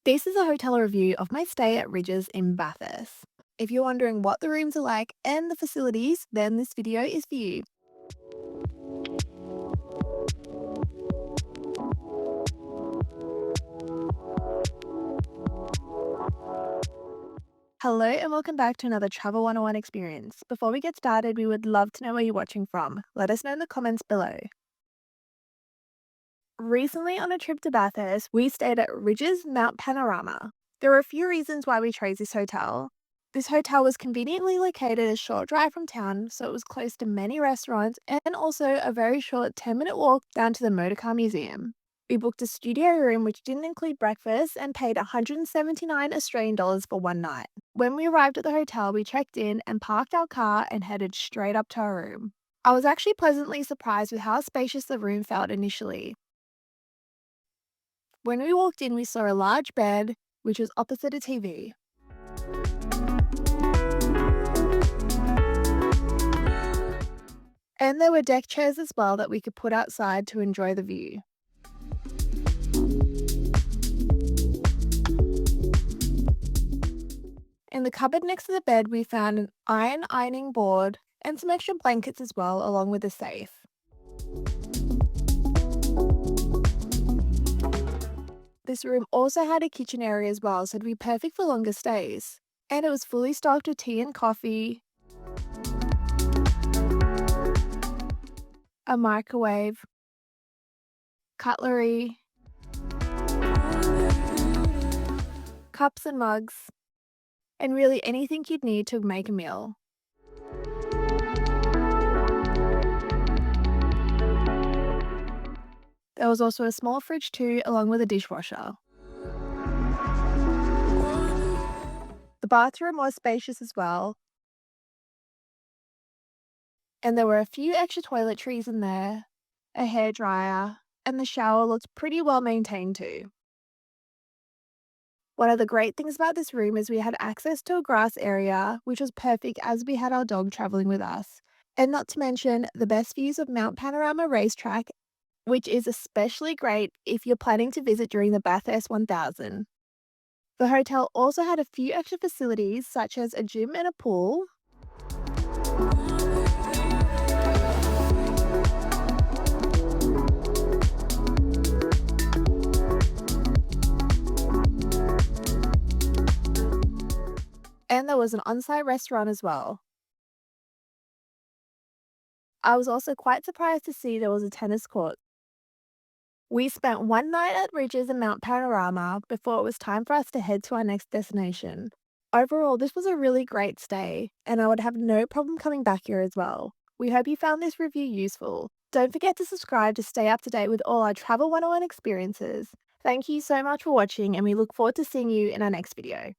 This is a hotel review of my stay at Rydges in Bathurst. If you're wondering what the rooms are like and the facilities, then this video is for you. Hello and welcome back to another Travel 101 experience. Before we get started, we would love to know where you're watching from. Let us know in the comments below. Recently on a trip to Bathurst, we stayed at Rydges Mount Panorama. There were a few reasons why we chose this hotel. This hotel was conveniently located a short drive from town, so it was close to many restaurants and also a very short 10-minute walk down to the Motorcar Museum. We booked a studio room which didn't include breakfast and paid 179 Australian dollars for one night. When we arrived at the hotel, we checked in and parked our car and headed straight up to our room. I was actually pleasantly surprised with how spacious the room felt initially. When we walked in, we saw a large bed, which was opposite a TV. And there were deck chairs as well that we could put outside to enjoy the view. In the cupboard next to the bed, we found an iron ironing board and some extra blankets as well, along with a safe. This room also had a kitchen area as well, so it'd be perfect for longer stays. And it was fully stocked with tea and coffee, a microwave, cutlery, cups and mugs, and really anything you'd need to make a meal. There was also a small fridge too, along with a dishwasher. The bathroom was spacious as well, and there were a few extra toiletries in there, a hairdryer, and the shower looked pretty well maintained too. One of the great things about this room is we had access to a grass area, which was perfect as we had our dog traveling with us. And not to mention the best views of Mount Panorama Racetrack, which is especially great if you're planning to visit during the Bathurst 1000. The hotel also had a few extra facilities such as a gym and a pool, and there was an on-site restaurant as well. I was also quite surprised to see there was a tennis court. We spent one night at Rydges and Mount Panorama before it was time for us to head to our next destination. Overall, this was a really great stay, and I would have no problem coming back here as well. We hope you found this review useful. Don't forget to subscribe to stay up to date with all our Travel 101 experiences. Thank you so much for watching, and we look forward to seeing you in our next video.